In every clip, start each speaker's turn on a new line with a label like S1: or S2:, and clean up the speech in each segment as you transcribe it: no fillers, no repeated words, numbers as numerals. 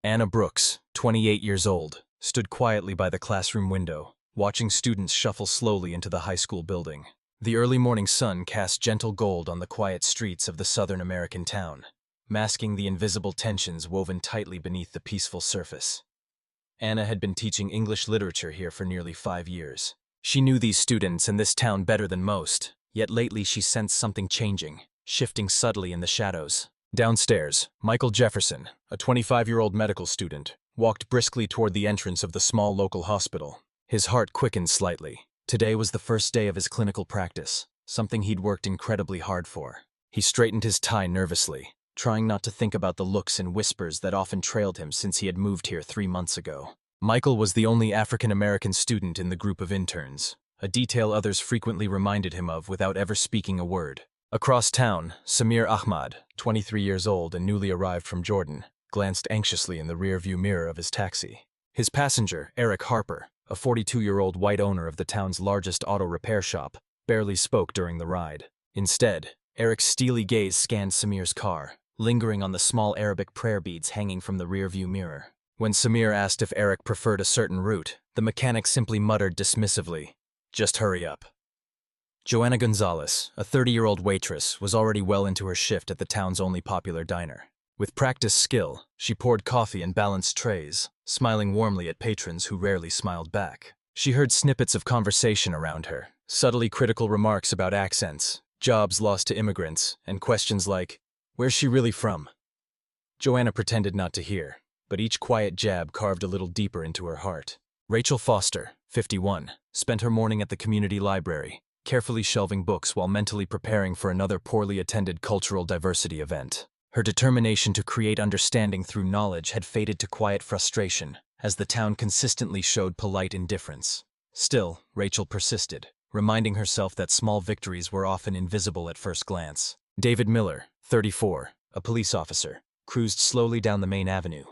S1: Anna Brooks, 28 years old, stood quietly by the classroom window, watching students shuffle slowly into the high school building. The early morning sun cast gentle gold on the quiet streets of the southern American town, masking the invisible tensions woven tightly beneath the peaceful surface. Anna had been teaching English literature here for nearly 5 years. She knew these students and this town better than most, yet lately she sensed something changing, shifting subtly in the shadows. Downstairs, Michael Jefferson, a 25-year-old medical student, walked briskly toward the entrance of the small local hospital. His heart quickened slightly. Today was the first day of his clinical practice, something he'd worked incredibly hard for. He straightened his tie nervously, trying not to think about the looks and whispers that often trailed him since he had moved here 3 months ago. Michael was the only African-American student in the group of interns, a detail others frequently reminded him of without ever speaking a word. Across town, Samir Ahmad, 23 years old and newly arrived from Jordan, glanced anxiously in the rearview mirror of his taxi. His passenger, Eric Harper, a 42-year-old white owner of the town's largest auto repair shop, barely spoke during the ride. Instead, Eric's steely gaze scanned Samir's car, lingering on the small Arabic prayer beads hanging from the rearview mirror. When Samir asked if Eric preferred a certain route, the mechanic simply muttered dismissively, "Just hurry up." Joanna Gonzalez, a 30-year-old waitress, was already well into her shift at the town's only popular diner. With practiced skill, she poured coffee and balanced trays, smiling warmly at patrons who rarely smiled back. She heard snippets of conversation around her, subtly critical remarks about accents, jobs lost to immigrants, and questions like, "Where's she really from?" Joanna pretended not to hear, but each quiet jab carved a little deeper into her heart. Rachel Foster, 51, spent her morning at the community library, carefully shelving books while mentally preparing for another poorly attended cultural diversity event. Her determination to create understanding through knowledge had faded to quiet frustration, as the town consistently showed polite indifference. Still, Rachel persisted, reminding herself that small victories were often invisible at first glance. David Miller, 34, a police officer, cruised slowly down the main avenue.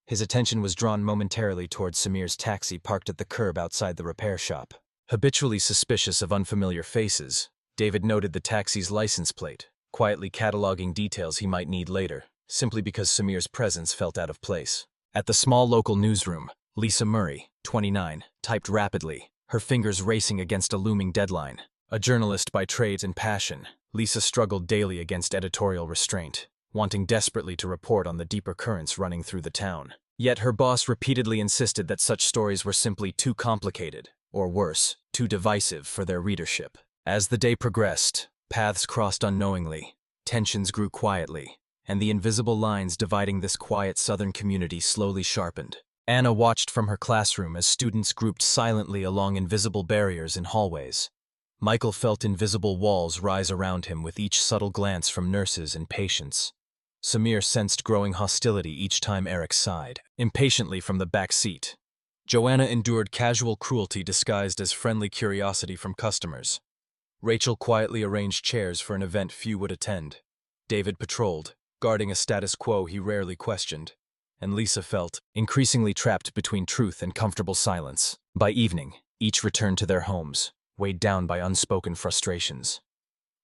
S1: His attention was drawn momentarily towards Samir's taxi parked at the curb outside the repair shop. Habitually suspicious of unfamiliar faces, David noted the taxi's license plate, quietly cataloging details he might need later, simply because Samir's presence felt out of place. At the small local newsroom, Lisa Murray, 29, typed rapidly, her fingers racing against a looming deadline. A journalist by trade and passion, Lisa struggled daily against editorial restraint, wanting desperately to report on the deeper currents running through the town. Yet her boss repeatedly insisted that such stories were simply too complicated, or worse, too divisive for their readership. As the day progressed, paths crossed unknowingly, tensions grew quietly, and the invisible lines dividing this quiet southern community slowly sharpened. Anna watched from her classroom as students grouped silently along invisible barriers in hallways. Michael felt invisible walls rise around him with each subtle glance from nurses and patients. Samir sensed growing hostility each time Eric sighed, impatiently from the back seat. Joanna endured casual cruelty disguised as friendly curiosity from customers. Rachel quietly arranged chairs for an event few would attend. David patrolled, guarding a status quo he rarely questioned. And Lisa felt increasingly trapped between truth and comfortable silence. By evening, each returned to their homes, weighed down by unspoken frustrations.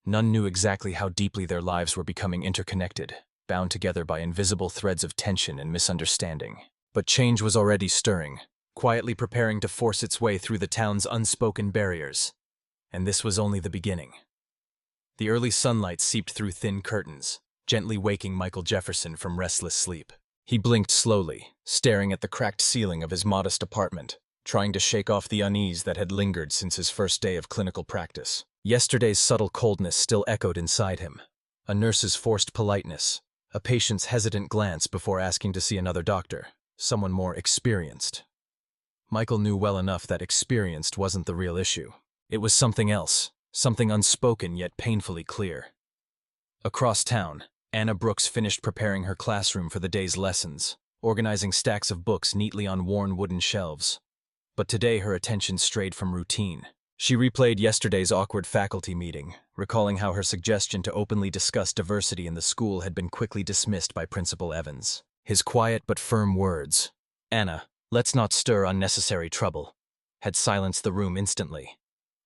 S1: None knew exactly how deeply their lives were becoming interconnected, bound together by invisible threads of tension and misunderstanding. But change was already stirring, quietly preparing to force its way through the town's unspoken barriers. And this was only the beginning. The early sunlight seeped through thin curtains, gently waking Michael Jefferson from restless sleep. He blinked slowly, staring at the cracked ceiling of his modest apartment, trying to shake off the unease that had lingered since his first day of clinical practice. Yesterday's subtle coldness still echoed inside him. A nurse's forced politeness, a patient's hesitant glance before asking to see another doctor, someone more experienced. Michael knew well enough that experienced wasn't the real issue. It was something else, something unspoken yet painfully clear. Across town, Anna Brooks finished preparing her classroom for the day's lessons, organizing stacks of books neatly on worn wooden shelves. But today her attention strayed from routine. She replayed yesterday's awkward faculty meeting, recalling how her suggestion to openly discuss diversity in the school had been quickly dismissed by Principal Evans. His quiet but firm words, "Anna, let's not stir unnecessary trouble," had silenced the room instantly.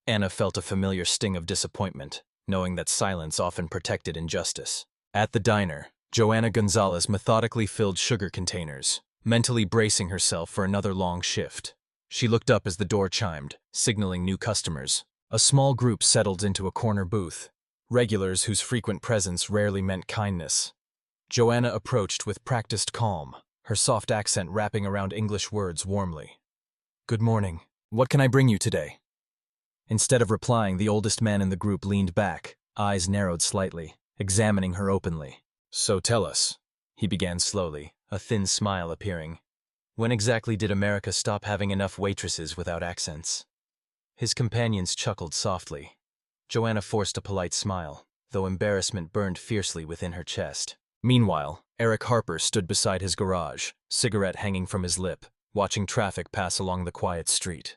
S1: Anna felt a familiar sting of disappointment, knowing that silence often protected injustice. At the diner, Joanna Gonzalez methodically filled sugar containers, mentally bracing herself for another long shift. She looked up as the door chimed, signaling new customers. A small group settled into a corner booth, regulars whose frequent presence rarely meant kindness. Joanna approached with practiced calm, her soft accent wrapping around English words warmly. "Good morning. What can I bring you today?" Instead of replying, the oldest man in the group leaned back, eyes narrowed slightly, examining her openly. "So tell us," he began slowly, a thin smile appearing. "When exactly did America stop having enough waitresses without accents?" His companions chuckled softly. Joanna forced a polite smile, though embarrassment burned fiercely within her chest. Meanwhile, Eric Harper stood beside his garage, cigarette hanging from his lip, watching traffic pass along the quiet street.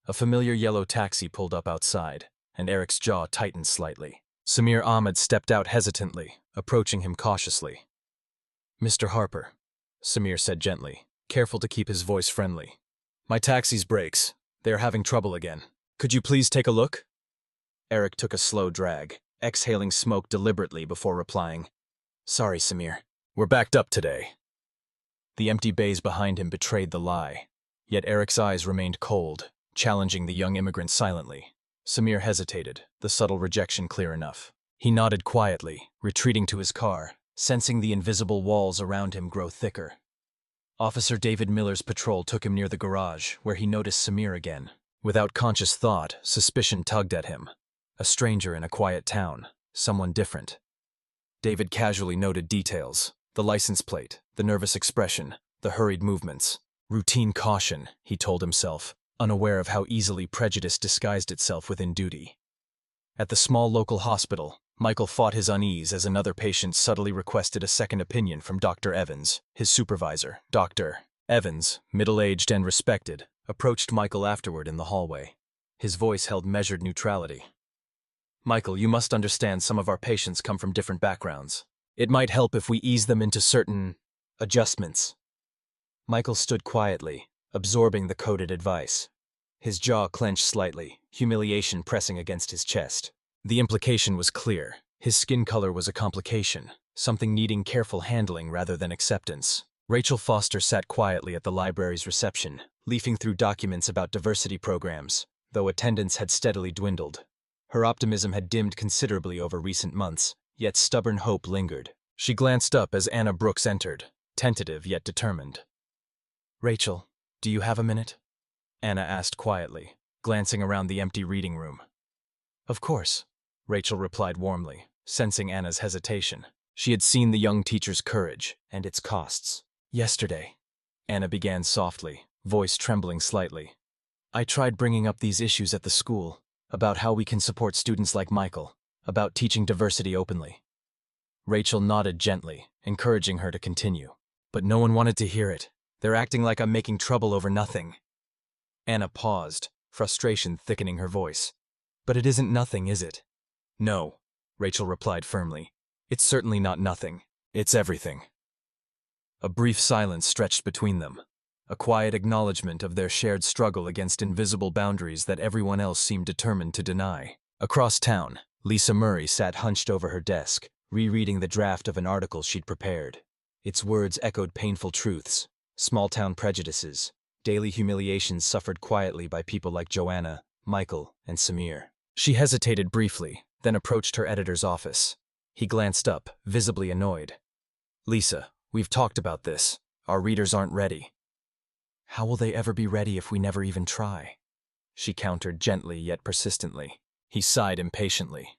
S1: A familiar yellow taxi pulled up outside, and Eric's jaw tightened slightly. Samir Ahmed stepped out hesitantly, approaching him cautiously. "Mr. Harper," Samir said gently, careful to keep his voice friendly. "My taxi's brakes. They are having trouble again. Could you please take a look?" Eric took a slow drag, exhaling smoke deliberately before replying. "Sorry, Samir. We're backed up today." The empty bays behind him betrayed the lie, yet Eric's eyes remained cold, challenging the young immigrant silently. Samir hesitated, the subtle rejection clear enough. He nodded quietly, retreating to his car, sensing the invisible walls around him grow thicker. Officer David Miller's patrol took him near the garage, where he noticed Samir again. Without conscious thought, suspicion tugged at him. A stranger in a quiet town, someone different. David casually noted details: the license plate, the nervous expression, the hurried movements. Routine caution, he told himself, unaware of how easily prejudice disguised itself within duty. At the small local hospital, Michael fought his unease as another patient subtly requested a second opinion from Dr. Evans, his supervisor. Dr. Evans, middle-aged and respected, approached Michael afterward in the hallway. His voice held measured neutrality. "Michael, you must understand some of our patients come from different backgrounds. It might help if we ease them into certain adjustments." Michael stood quietly, absorbing the coded advice. His jaw clenched slightly, humiliation pressing against his chest. The implication was clear. His skin color was a complication, something needing careful handling rather than acceptance. Rachel Foster sat quietly at the library's reception, leafing through documents about diversity programs, though attendance had steadily dwindled. Her optimism had dimmed considerably over recent months, yet stubborn hope lingered. She glanced up as Anna Brooks entered, tentative yet determined. "Rachel, do you have a minute?" Anna asked quietly, glancing around the empty reading room. "Of course," Rachel replied warmly, sensing Anna's hesitation. She had seen the young teacher's courage and its costs. "Yesterday," Anna began softly, voice trembling slightly, "I tried bringing up these issues at the school, about how we can support students like Michael, about teaching diversity openly." Rachel nodded gently, encouraging her to continue. "But no one wanted to hear it. They're acting like I'm making trouble over nothing." Anna paused, frustration thickening her voice. "But it isn't nothing, is it?" "No," Rachel replied firmly. "It's certainly not nothing. It's everything." A brief silence stretched between them, a quiet acknowledgement of their shared struggle against invisible boundaries that everyone else seemed determined to deny. Across town, Lisa Murray sat hunched over her desk, rereading the draft of an article she'd prepared. Its words echoed painful truths, small-town prejudices, daily humiliations suffered quietly by people like Joanna, Michael, and Samir. She hesitated briefly, then approached her editor's office. He glanced up, visibly annoyed. "Lisa, we've talked about this. Our readers aren't ready." "How will they ever be ready if we never even try?" She countered gently yet persistently. He sighed impatiently.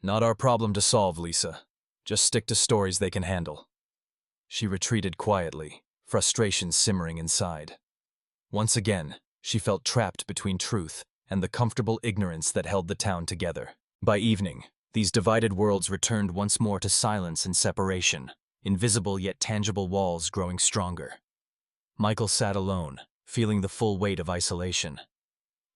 S1: "Not our problem to solve, Lisa. Just stick to stories they can handle." She retreated quietly, frustration simmering inside. Once again, she felt trapped between truth and the comfortable ignorance that held the town together. By evening, these divided worlds returned once more to silence and separation, invisible yet tangible walls growing stronger. Michael sat alone, feeling the full weight of isolation.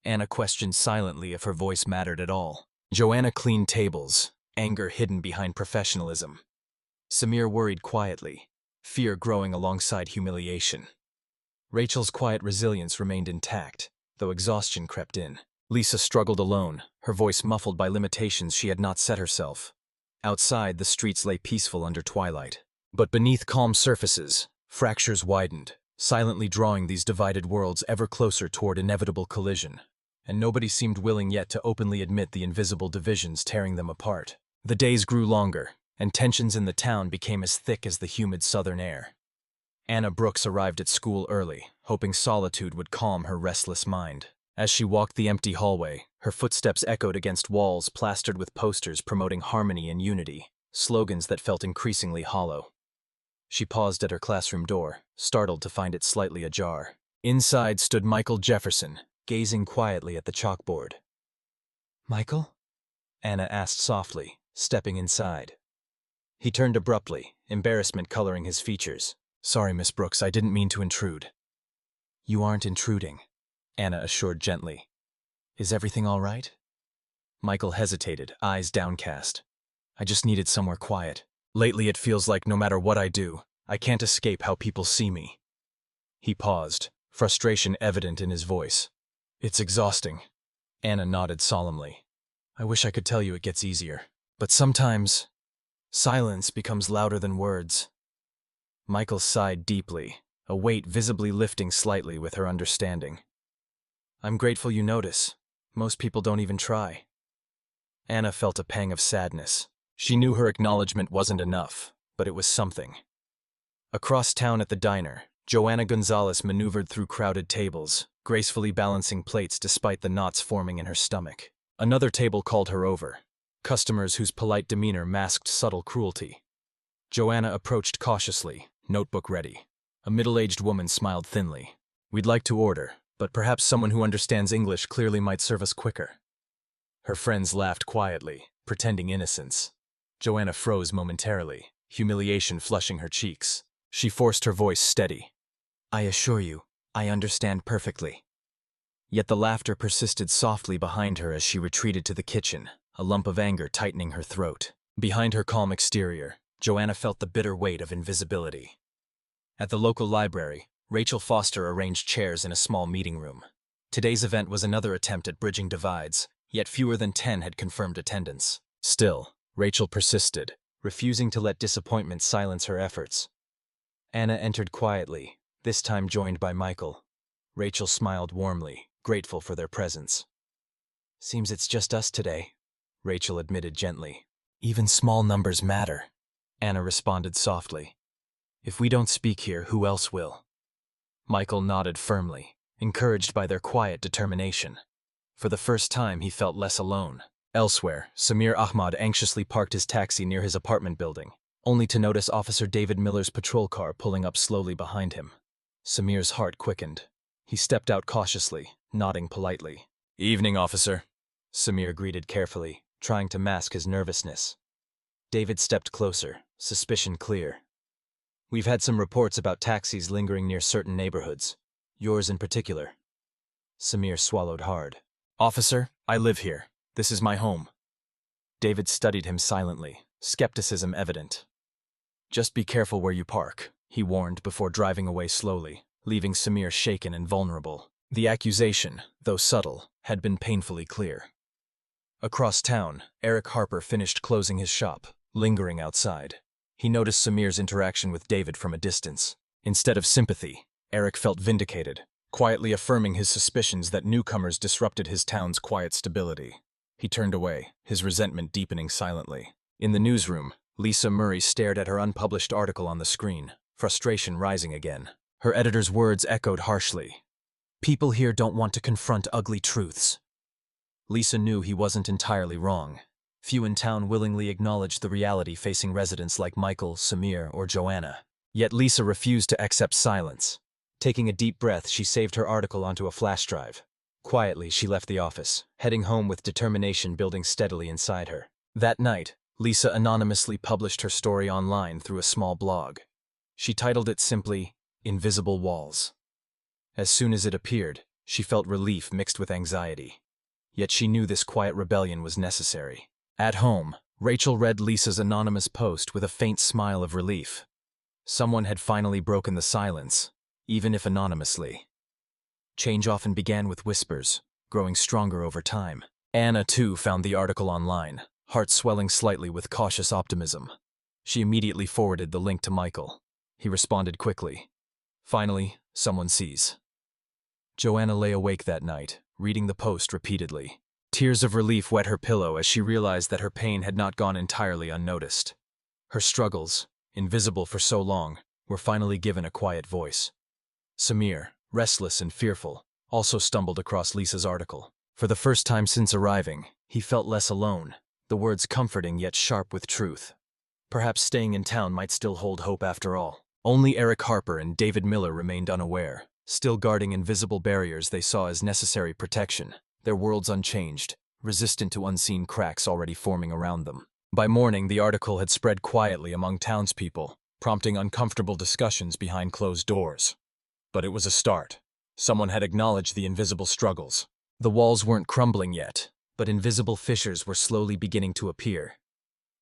S1: Anna questioned silently if her voice mattered at all. Joanna cleaned tables, anger hidden behind professionalism. Samir worried quietly, fear growing alongside humiliation. Rachel's quiet resilience remained intact, though exhaustion crept in. Lisa struggled alone, her voice muffled by limitations she had not set herself. Outside, the streets lay peaceful under twilight. But beneath calm surfaces, Fractures widened, silently drawing these divided worlds ever closer toward inevitable collision. And nobody seemed willing yet to openly admit the invisible divisions tearing them apart. The days grew longer, and tensions in the town became as thick as the humid southern air. Anna Brooks arrived at school early, hoping solitude would calm her restless mind. As she walked the empty hallway, her footsteps echoed against walls plastered with posters promoting harmony and unity, slogans that felt increasingly hollow. She paused at her classroom door, startled to find it slightly ajar. Inside stood Michael Jefferson, gazing quietly at the chalkboard. "Michael?" Anna asked softly, stepping inside. He turned abruptly, embarrassment coloring his features. "Sorry, Miss Brooks, I didn't mean to intrude." "You aren't intruding," Anna assured gently. "Is everything all right?" Michael hesitated, eyes downcast. "I just needed somewhere quiet. Lately it feels like no matter what I do, I can't escape how people see me." He paused, frustration evident in his voice. "It's exhausting." Anna nodded solemnly. "I wish I could tell you it gets easier. But sometimes, silence becomes louder than words." Michael sighed deeply, a weight visibly lifting slightly with her understanding. "I'm grateful you notice. Most people don't even try." Anna felt a pang of sadness. She knew her acknowledgement wasn't enough, but it was something. Across town at the diner, Joanna Gonzalez maneuvered through crowded tables, gracefully balancing plates despite the knots forming in her stomach. Another table called her over, customers whose polite demeanor masked subtle cruelty. Joanna approached cautiously, notebook ready. A middle-aged woman smiled thinly. "We'd like to order, but perhaps someone who understands English clearly might serve us quicker." Her friends laughed quietly, pretending innocence. Joanna froze momentarily, humiliation flushing her cheeks. She forced her voice steady. "I assure you, I understand perfectly." Yet the laughter persisted softly behind her as she retreated to the kitchen, a lump of anger tightening her throat. Behind her calm exterior, Joanna felt the bitter weight of invisibility. At the local library, Rachel Foster arranged chairs in a small meeting room. Today's event was another attempt at bridging divides, yet fewer than 10 had confirmed attendance. Still, Rachel persisted, refusing to let disappointment silence her efforts. Anna entered quietly, this time joined by Michael. Rachel smiled warmly, grateful for their presence. "Seems it's just us today," Rachel admitted gently. "Even small numbers matter," Anna responded softly. "If we don't speak here, who else will?" Michael nodded firmly, encouraged by their quiet determination. For the first time, he felt less alone. Elsewhere, Samir Ahmad anxiously parked his taxi near his apartment building, only to notice Officer David Miller's patrol car pulling up slowly behind him. Samir's heart quickened. He stepped out cautiously, nodding politely. "Evening, officer," Samir greeted carefully, trying to mask his nervousness. David stepped closer, suspicion clear. "We've had some reports about taxis lingering near certain neighborhoods. Yours in particular." Samir swallowed hard. "Officer, I live here. This is my home." David studied him silently, skepticism evident. "Just be careful where you park," he warned before driving away slowly, leaving Samir shaken and vulnerable. The accusation, though subtle, had been painfully clear. Across town, Eric Harper finished closing his shop, lingering outside. He noticed Samir's interaction with David from a distance. Instead of sympathy, Eric felt vindicated, quietly affirming his suspicions that newcomers disrupted his town's quiet stability. He turned away, his resentment deepening silently. In the newsroom, Lisa Murray stared at her unpublished article on the screen, frustration rising again. Her editor's words echoed harshly. "People here don't want to confront ugly truths." Lisa knew he wasn't entirely wrong. Few in town willingly acknowledged the reality facing residents like Michael, Samir, or Joanna. Yet Lisa refused to accept silence. Taking a deep breath, she saved her article onto a flash drive. Quietly, she left the office, heading home with determination building steadily inside her. That night, Lisa anonymously published her story online through a small blog. She titled it simply, "Invisible Walls." As soon as it appeared, she felt relief mixed with anxiety. Yet she knew this quiet rebellion was necessary. At home, Rachel read Lisa's anonymous post with a faint smile of relief. Someone had finally broken the silence, even if anonymously. Change often began with whispers, growing stronger over time. Anna, too, found the article online, heart swelling slightly with cautious optimism. She immediately forwarded the link to Michael. he responded quickly. Finally, someone sees. Joanna lay awake that night, reading the post repeatedly. Tears of relief wet her pillow as she realized that her pain had not gone entirely unnoticed. Her struggles, invisible for so long, were finally given a quiet voice. Samir, restless and fearful, also stumbled across Lisa's article. For the first time since arriving, he felt less alone, the words comforting yet sharp with truth. Perhaps staying in town might still hold hope after all. Only Eric Harper and David Miller remained unaware, still guarding invisible barriers they saw as necessary protection, their worlds unchanged, resistant to unseen cracks already forming around them. By morning, the article had spread quietly among townspeople, prompting uncomfortable discussions behind closed doors. But it was a start. Someone had acknowledged the invisible struggles. The walls weren't crumbling yet, but invisible fissures were slowly beginning to appear.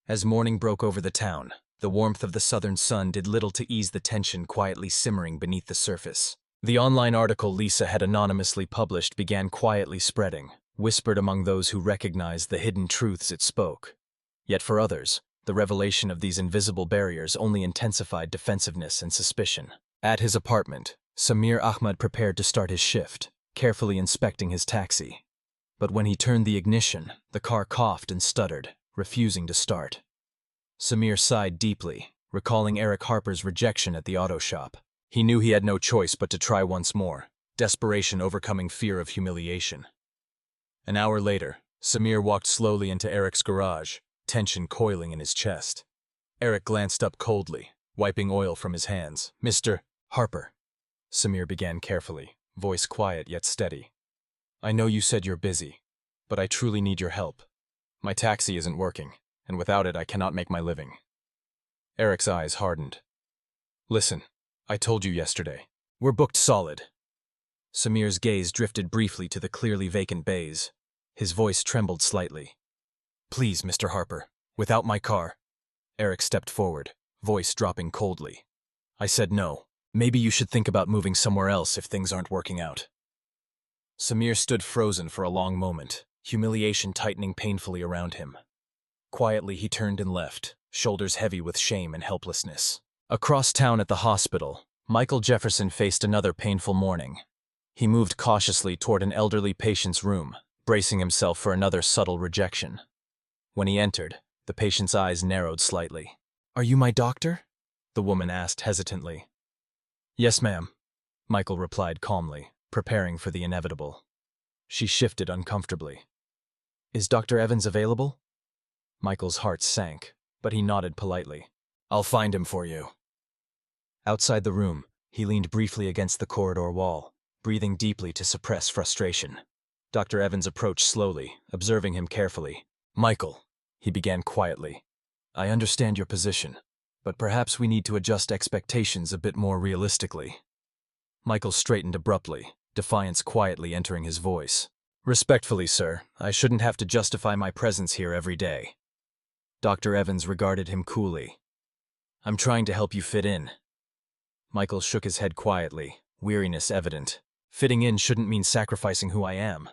S1: As morning broke over the town, the warmth of the southern sun did little to ease the tension quietly simmering beneath the surface. The online article Lisa had anonymously published began quietly spreading, whispered among those who recognized the hidden truths it spoke. Yet for others, the revelation of these invisible barriers only intensified defensiveness and suspicion. At his apartment, Samir Ahmad prepared to start his shift, carefully inspecting his taxi. But when he turned the ignition, the car coughed and stuttered, refusing to start. Samir sighed deeply, recalling Eric Harper's rejection at the auto shop. He knew he had no choice but to try once more, desperation overcoming fear of humiliation. An hour later, Samir walked slowly into Eric's garage, tension coiling in his chest. Eric glanced up coldly, wiping oil from his hands. "Mr. Harper," Samir began carefully, voice quiet yet steady. "I know you said you're busy, but I truly need your help. My taxi isn't working, and without it I cannot make my living." Eric's eyes hardened. "Listen, I told you yesterday. We're booked solid." Samir's gaze drifted briefly to the clearly vacant bays. His voice trembled slightly. "Please, Mr. Harper, without my car." Eric stepped forward, voice dropping coldly. "I said no. Maybe you should think about moving somewhere else if things aren't working out." Samir stood frozen for a long moment, humiliation tightening painfully around him. Quietly he turned and left, shoulders heavy with shame and helplessness. Across town at the hospital, Michael Jefferson faced another painful morning. He moved cautiously toward an elderly patient's room, bracing himself for another subtle rejection. When he entered, the patient's eyes narrowed slightly. "Are you my doctor?" the woman asked hesitantly. "Yes, ma'am," Michael replied calmly, preparing for the inevitable. She shifted uncomfortably. "Is Dr. Evans available?" Michael's heart sank, but he nodded politely. "I'll find him for you." Outside the room, he leaned briefly against the corridor wall, breathing deeply to suppress frustration. Dr. Evans approached slowly, observing him carefully. "Michael," he began quietly, "I understand your position, but perhaps we need to adjust expectations a bit more realistically." Michael straightened abruptly, defiance quietly entering his voice. "Respectfully, sir, I shouldn't have to justify my presence here every day." Dr. Evans regarded him coolly. "I'm trying to help you fit in." Michael shook his head quietly, weariness evident. "Fitting in shouldn't mean sacrificing who I am."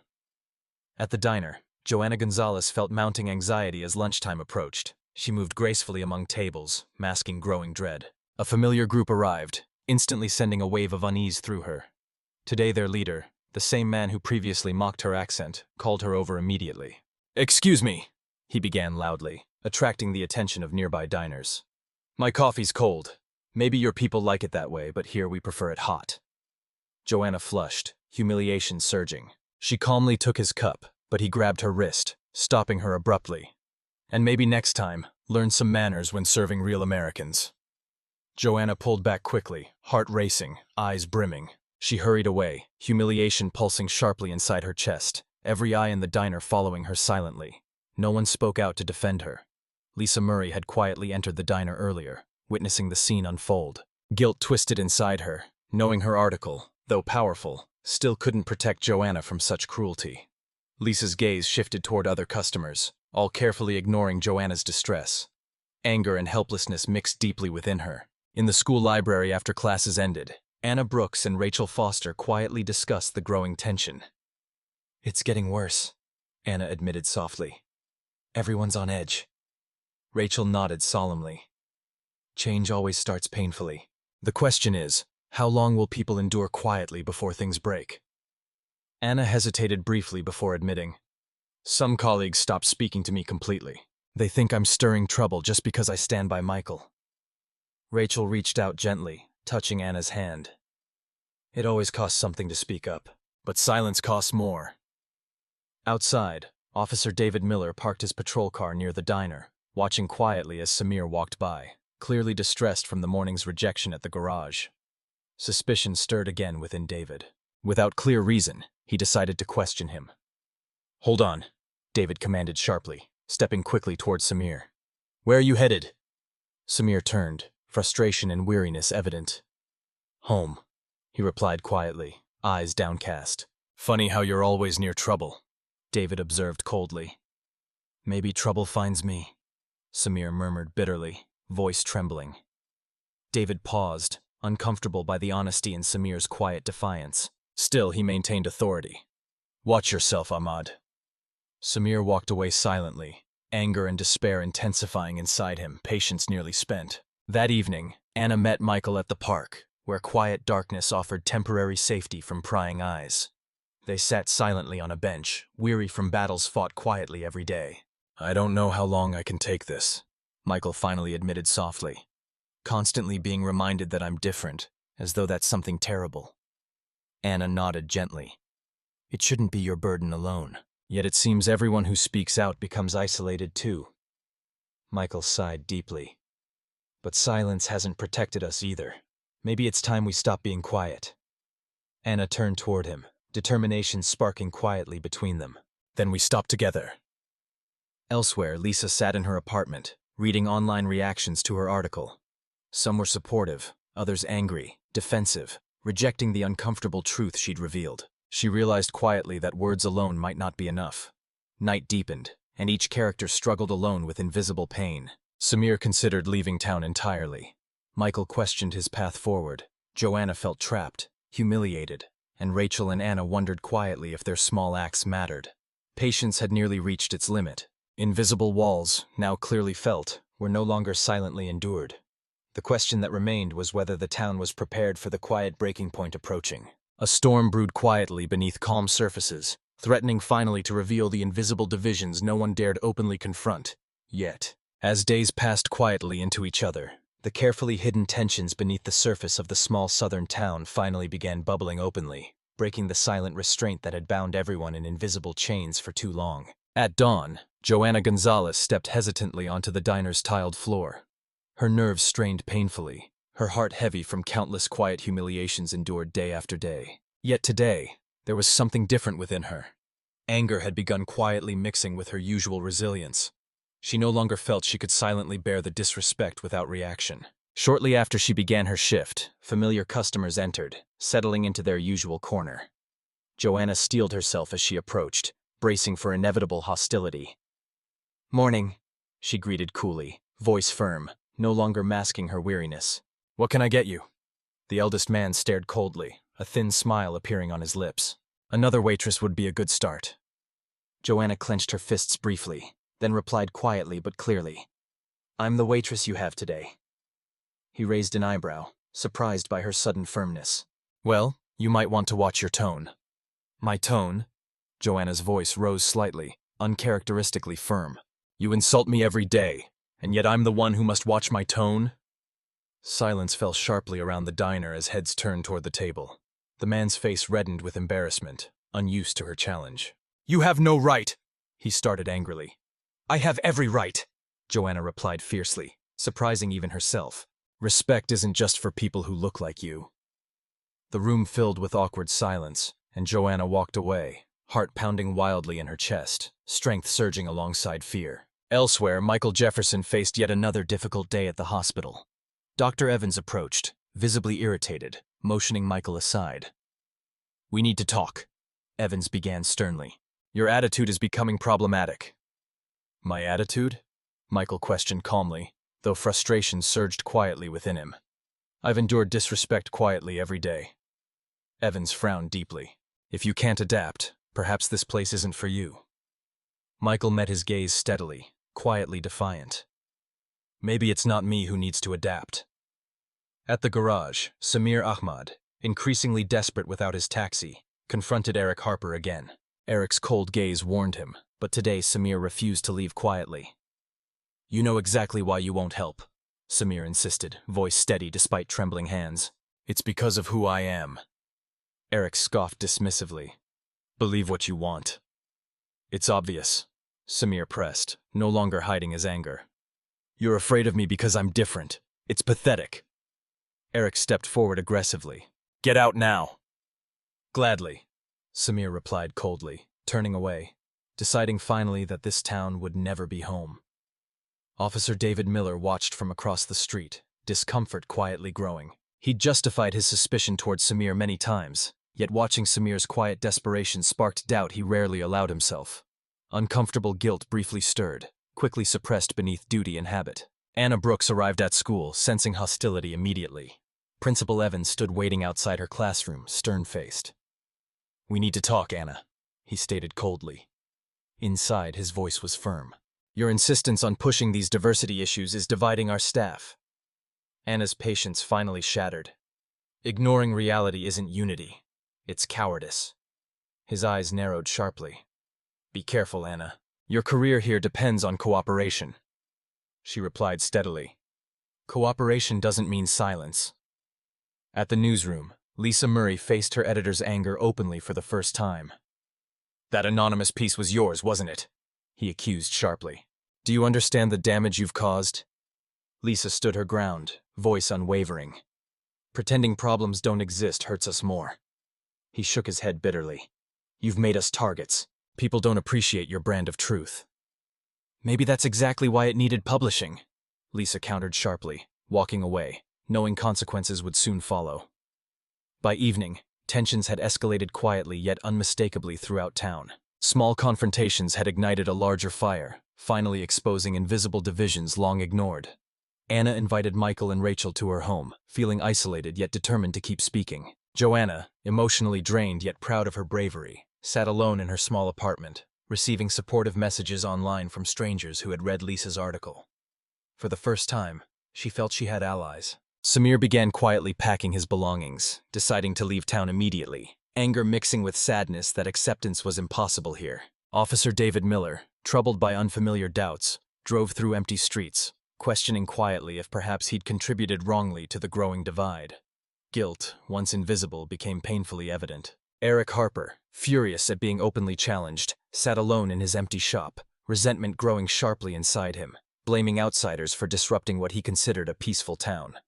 S1: At the diner, Joanna Gonzalez felt mounting anxiety as lunchtime approached. She moved gracefully among tables, masking growing dread. A familiar group arrived, instantly sending a wave of unease through her. Today their leader, the same man who previously mocked her accent, called her over immediately. "Excuse me," he began loudly, attracting the attention of nearby diners. "My coffee's cold. Maybe your people like it that way, but here we prefer it hot." Joanna flushed, humiliation surging. She calmly took his cup, but he grabbed her wrist, stopping her abruptly. "And maybe next time, learn some manners when serving real Americans." Joanna pulled back quickly, heart racing, eyes brimming. She hurried away, humiliation pulsing sharply inside her chest, every eye in the diner following her silently. No one spoke out to defend her. Lisa Murray had quietly entered the diner earlier, witnessing the scene unfold. Guilt twisted inside her, knowing her article, though powerful, still couldn't protect Joanna from such cruelty. Lisa's gaze shifted toward other customers, all carefully ignoring Joanna's distress. Anger and helplessness mixed deeply within her. In the school library after classes ended, Anna Brooks and Rachel Foster quietly discussed the growing tension. "It's getting worse," Anna admitted softly. "Everyone's on edge." Rachel nodded solemnly. "Change always starts painfully. The question is, how long will people endure quietly before things break? Anna hesitated briefly before admitting, "Some colleagues stopped speaking to me completely. They think I'm stirring trouble just because I stand by Michael." Rachel reached out gently, touching Anna's hand. "It always costs something to speak up, but silence costs more." Outside, Officer David Miller parked his patrol car near the diner, watching quietly as Samir walked by, clearly distressed from the morning's rejection at the garage. Suspicion stirred again within David. Without clear reason, he decided to question him. "Hold on," David commanded sharply, stepping quickly toward Samir. "Where are you headed?" Samir turned, frustration and weariness evident. "Home," he replied quietly, eyes downcast. "Funny how you're always near trouble," David observed coldly. "Maybe trouble finds me," Samir murmured bitterly, voice trembling. David paused, uncomfortable by the honesty in Samir's quiet defiance. Still, he maintained authority. "Watch yourself, Ahmad." Samir walked away silently, anger and despair intensifying inside him, patience nearly spent. That evening, Anna met Michael at the park, where quiet darkness offered temporary safety from prying eyes. They sat silently on a bench, weary from battles fought quietly every day. "I don't know how long I can take this," Michael finally admitted softly. "Constantly being reminded that I'm different, as though that's something terrible." Anna nodded gently. "It shouldn't be your burden alone. Yet it seems everyone who speaks out becomes isolated too." Michael sighed deeply. "But silence hasn't protected us either. Maybe it's time we stop being quiet." Anna turned toward him, determination sparking quietly between them. "Then we stop together." Elsewhere, Lisa sat in her apartment, reading online reactions to her article. Some were supportive, others angry, defensive, rejecting the uncomfortable truth she'd revealed. She realized quietly that words alone might not be enough. Night deepened, and each character struggled alone with invisible pain. Samir considered leaving town entirely. Michael questioned his path forward. Joanna felt trapped, humiliated, and Rachel and Anna wondered quietly if their small acts mattered. Patience had nearly reached its limit. Invisible walls, now clearly felt, were no longer silently endured. The question that remained was whether the town was prepared for the quiet breaking point approaching. A storm brewed quietly beneath calm surfaces, threatening finally to reveal the invisible divisions no one dared openly confront. Yet, as days passed quietly into each other, the carefully hidden tensions beneath the surface of the small southern town finally began bubbling openly, breaking the silent restraint that had bound everyone in invisible chains for too long. At dawn, Joanna Gonzalez stepped hesitantly onto the diner's tiled floor. Her nerves strained painfully, her heart heavy from countless quiet humiliations endured day after day. Yet today, there was something different within her. Anger had begun quietly mixing with her usual resilience. She no longer felt she could silently bear the disrespect without reaction. Shortly after she began her shift, familiar customers entered, settling into their usual corner. Joanna steeled herself as she approached, bracing for inevitable hostility. "Morning," she greeted coolly, voice firm, no longer masking her weariness. "What can I get you?" The eldest man stared coldly, a thin smile appearing on his lips. "Another waitress would be a good start." Joanna clenched her fists briefly, then replied quietly but clearly, "I'm the waitress you have today." He raised an eyebrow, surprised by her sudden firmness. "Well, you might want to watch your tone." "My tone?" Joanna's voice rose slightly, uncharacteristically firm. "You insult me every day, and yet I'm the one who must watch my tone?" Silence fell sharply around the diner as heads turned toward the table. The man's face reddened with embarrassment, unused to her challenge. "You have no right," he started angrily. "I have every right," Joanna replied fiercely, surprising even herself. "Respect isn't just for people who look like you." The room filled with awkward silence, and Joanna walked away, heart pounding wildly in her chest, strength surging alongside fear. Elsewhere, Michael Jefferson faced yet another difficult day at the hospital. Dr. Evans approached, visibly irritated, motioning Michael aside. "We need to talk," Evans began sternly. "Your attitude is becoming problematic." "My attitude?" Michael questioned calmly, though frustration surged quietly within him. "I've endured disrespect quietly every day." Evans frowned deeply. "If you can't adapt, perhaps this place isn't for you." Michael met his gaze steadily, quietly defiant. "Maybe it's not me who needs to adapt." At the garage, Samir Ahmad, increasingly desperate without his taxi, confronted Eric Harper again. Eric's cold gaze warned him, but today Samir refused to leave quietly. "You know exactly why you won't help," Samir insisted, voice steady despite trembling hands. "It's because of who I am." Eric scoffed dismissively. "Believe what you want." "It's obvious," Samir pressed, no longer hiding his anger. "You're afraid of me because I'm different. It's pathetic." Eric stepped forward aggressively. "Get out now." "Gladly," Samir replied coldly, turning away, deciding finally that this town would never be home. Officer David Miller watched from across the street, discomfort quietly growing. He'd justified his suspicion towards Samir many times, yet watching Samir's quiet desperation sparked doubt he rarely allowed himself. Uncomfortable guilt briefly stirred, quickly suppressed beneath duty and habit. Anna Brooks arrived at school, sensing hostility immediately. Principal Evans stood waiting outside her classroom, stern-faced. "We need to talk, Anna," he stated coldly. Inside, his voice was firm. "Your insistence on pushing these diversity issues is dividing our staff." Anna's patience finally shattered. Ignoring reality isn't unity. It's cowardice. His eyes narrowed sharply. "Be careful, Anna. Your career here depends on cooperation." She replied steadily. "Cooperation doesn't mean silence." At the newsroom, Lisa Murray faced her editor's anger openly for the first time. "That anonymous piece was yours, wasn't it?" he accused sharply. "Do you understand the damage you've caused?" Lisa stood her ground, voice unwavering. "Pretending problems don't exist hurts us more." He shook his head bitterly. "You've made us targets. People don't appreciate your brand of truth." "Maybe that's exactly why it needed publishing," Lisa countered sharply, walking away, knowing consequences would soon follow. By evening, tensions had escalated quietly yet unmistakably throughout town. Small confrontations had ignited a larger fire, finally exposing invisible divisions long ignored. Anna invited Michael and Rachel to her home, feeling isolated yet determined to keep speaking. Joanna, emotionally drained yet proud of her bravery, sat alone in her small apartment, receiving supportive messages online from strangers who had read Lisa's article. For the first time, she felt she had allies. Samir began quietly packing his belongings, deciding to leave town immediately, anger mixing with sadness that acceptance was impossible here. Officer David Miller, troubled by unfamiliar doubts, drove through empty streets, questioning quietly if perhaps he'd contributed wrongly to the growing divide. Guilt, once invisible, became painfully evident. Eric Harper, furious at being openly challenged, sat alone in his empty shop, resentment growing sharply inside him, blaming outsiders for disrupting what he considered a peaceful town.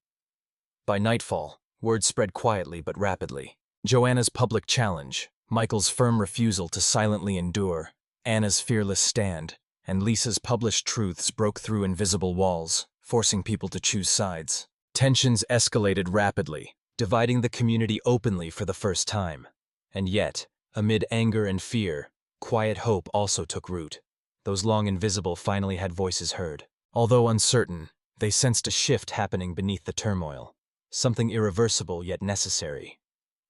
S1: By nightfall, word spread quietly but rapidly. Joanna's public challenge, Michael's firm refusal to silently endure, Anna's fearless stand, and Lisa's published truths broke through invisible walls, forcing people to choose sides. Tensions escalated rapidly, dividing the community openly for the first time. And yet, amid anger and fear, quiet hope also took root. Those long invisible finally had voices heard. Although uncertain, they sensed a shift happening beneath the turmoil. Something irreversible yet necessary.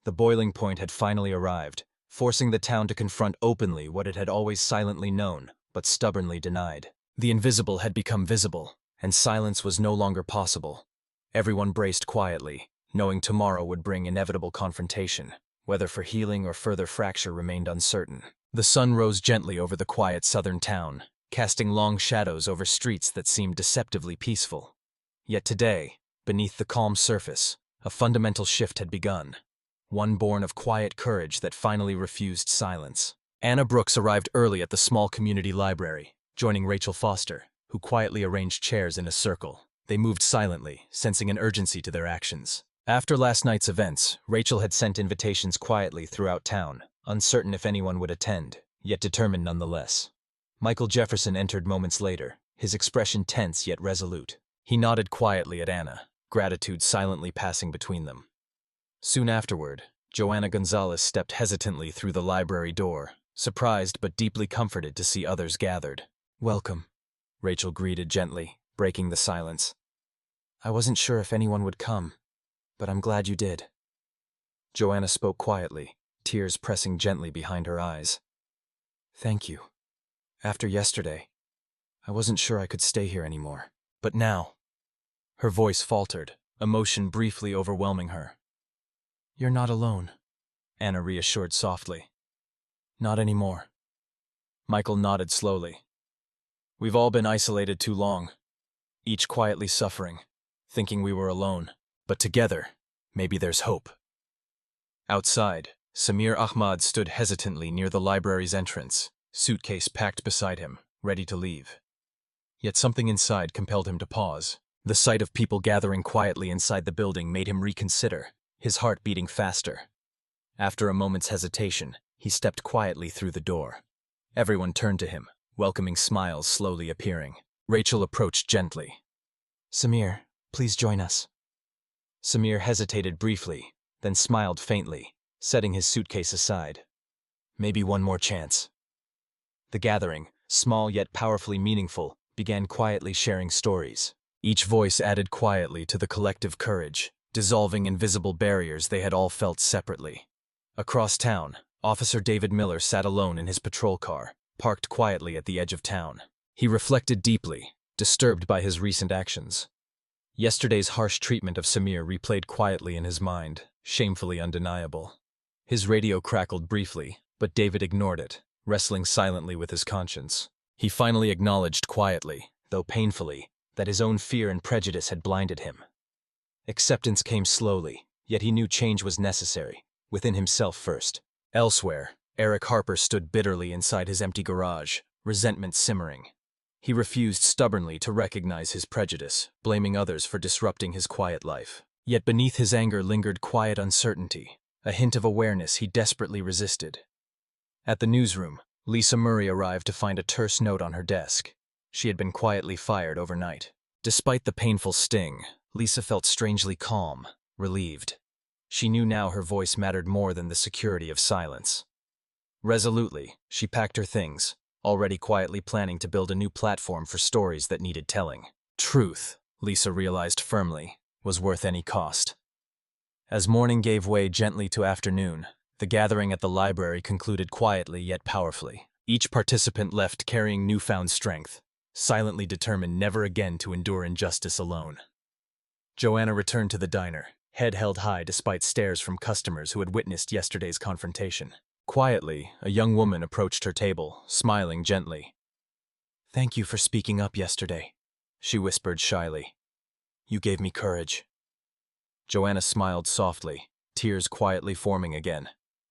S1: The boiling point had finally arrived, forcing the town to confront openly what it had always silently known, but stubbornly denied. The invisible had become visible, and silence was no longer possible. Everyone braced quietly, knowing tomorrow would bring inevitable confrontation. Whether for healing or further fracture remained uncertain. The sun rose gently over the quiet southern town, casting long shadows over streets that seemed deceptively peaceful. Yet today, beneath the calm surface, a fundamental shift had begun. One born of quiet courage that finally refused silence. Anna Brooks arrived early at the small community library, joining Rachel Foster, who quietly arranged chairs in a circle. They moved silently, sensing an urgency to their actions. After last night's events, Rachel had sent invitations quietly throughout town, uncertain if anyone would attend, yet determined nonetheless. Michael Jefferson entered moments later, his expression tense yet resolute. He nodded quietly at Anna, gratitude silently passing between them. Soon afterward, Joanna Gonzalez stepped hesitantly through the library door, surprised but deeply comforted to see others gathered. "Welcome," Rachel greeted gently, breaking the silence. "I wasn't sure if anyone would come, but I'm glad you did." Joanna spoke quietly, tears pressing gently behind her eyes. "Thank you. After yesterday, I wasn't sure I could stay here anymore. But now—" Her voice faltered, emotion briefly overwhelming her. "You're not alone," Anna reassured softly. "Not anymore." Michael nodded slowly. "We've all been isolated too long, each quietly suffering, thinking we were alone. But together, maybe there's hope." Outside, Samir Ahmad stood hesitantly near the library's entrance, suitcase packed beside him, ready to leave. Yet something inside compelled him to pause. The sight of people gathering quietly inside the building made him reconsider, his heart beating faster. After a moment's hesitation, he stepped quietly through the door. Everyone turned to him, welcoming smiles slowly appearing. Rachel approached gently. "Samir, please join us." Samir hesitated briefly, then smiled faintly, setting his suitcase aside. "Maybe one more chance." The gathering, small yet powerfully meaningful, began quietly sharing stories. Each voice added quietly to the collective courage, dissolving invisible barriers they had all felt separately. Across town, Officer David Miller sat alone in his patrol car, parked quietly at the edge of town. He reflected deeply, disturbed by his recent actions. Yesterday's harsh treatment of Samir replayed quietly in his mind, shamefully undeniable. His radio crackled briefly, but David ignored it, wrestling silently with his conscience. He finally acknowledged quietly, though painfully, that his own fear and prejudice had blinded him. Acceptance came slowly, yet he knew change was necessary, within himself first. Elsewhere, Eric Harper stood bitterly inside his empty garage, resentment simmering. He refused stubbornly to recognize his prejudice, blaming others for disrupting his quiet life. Yet beneath his anger lingered quiet uncertainty, a hint of awareness he desperately resisted. At the newsroom, Lisa Murray arrived to find a terse note on her desk. She had been quietly fired overnight. Despite the painful sting, Lisa felt strangely calm, relieved. She knew now her voice mattered more than the security of silence. Resolutely, she packed her things, already quietly planning to build a new platform for stories that needed telling. Truth, Lisa realized firmly, was worth any cost. As morning gave way gently to afternoon, the gathering at the library concluded quietly yet powerfully. Each participant left carrying newfound strength, silently determined never again to endure injustice alone. Joanna returned to the diner, head held high despite stares from customers who had witnessed yesterday's confrontation. Quietly, a young woman approached her table, smiling gently. "Thank you for speaking up yesterday," she whispered shyly. "You gave me courage." Joanna smiled softly, tears quietly forming again,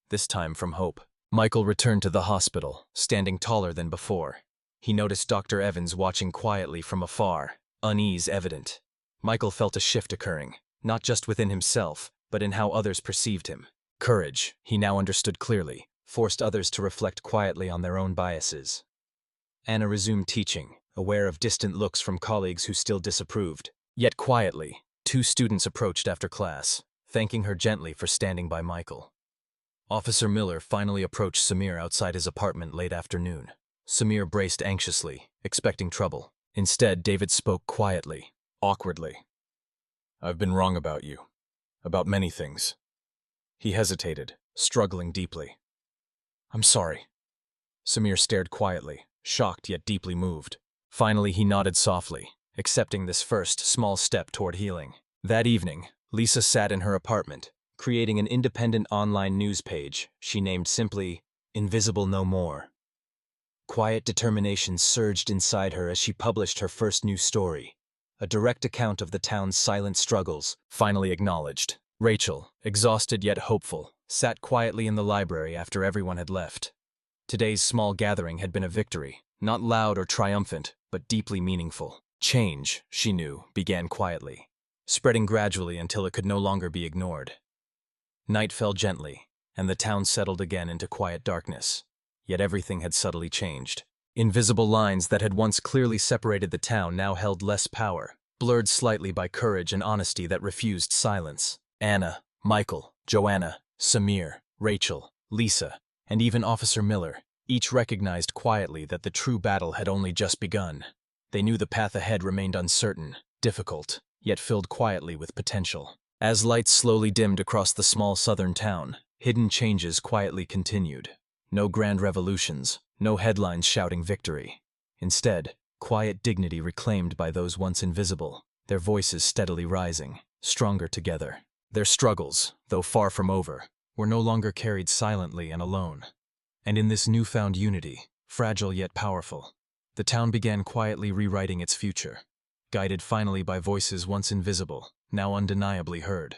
S1: this time from hope. Michael returned to the hospital, standing taller than before. He noticed Dr. Evans watching quietly from afar, unease evident. Michael felt a shift occurring, not just within himself, but in how others perceived him. Courage, he now understood clearly, forced others to reflect quietly on their own biases. Anna resumed teaching, aware of distant looks from colleagues who still disapproved. Yet quietly, 2 students approached after class, thanking her gently for standing by Michael. Officer Miller finally approached Samir outside his apartment late afternoon. Samir braced anxiously, expecting trouble. Instead, David spoke quietly, awkwardly. "I've been wrong about you. About many things." He hesitated, struggling deeply. "I'm sorry." Samir stared quietly, shocked yet deeply moved. Finally, he nodded softly, accepting this first small step toward healing. That evening, Lisa sat in her apartment, creating an independent online news page she named simply, "Invisible No More." Quiet determination surged inside her as she published her first news story, a direct account of the town's silent struggles, finally acknowledged. Rachel, exhausted yet hopeful, sat quietly in the library after everyone had left. Today's small gathering had been a victory, not loud or triumphant, but deeply meaningful. Change, she knew, began quietly, spreading gradually until it could no longer be ignored. Night fell gently, and the town settled again into quiet darkness. Yet everything had subtly changed. Invisible lines that had once clearly separated the town now held less power, blurred slightly by courage and honesty that refused silence. Anna, Michael, Joanna, Samir, Rachel, Lisa, and even Officer Miller, each recognized quietly that the true battle had only just begun. They knew the path ahead remained uncertain, difficult, yet filled quietly with potential. As lights slowly dimmed across the small southern town, hidden changes quietly continued. No grand revolutions, no headlines shouting victory. Instead, quiet dignity reclaimed by those once invisible, their voices steadily rising. stronger together. Their struggles, though far from over, were no longer carried silently and alone. And in this newfound unity, fragile yet powerful, the town began quietly rewriting its future, guided finally by voices once invisible, now undeniably heard.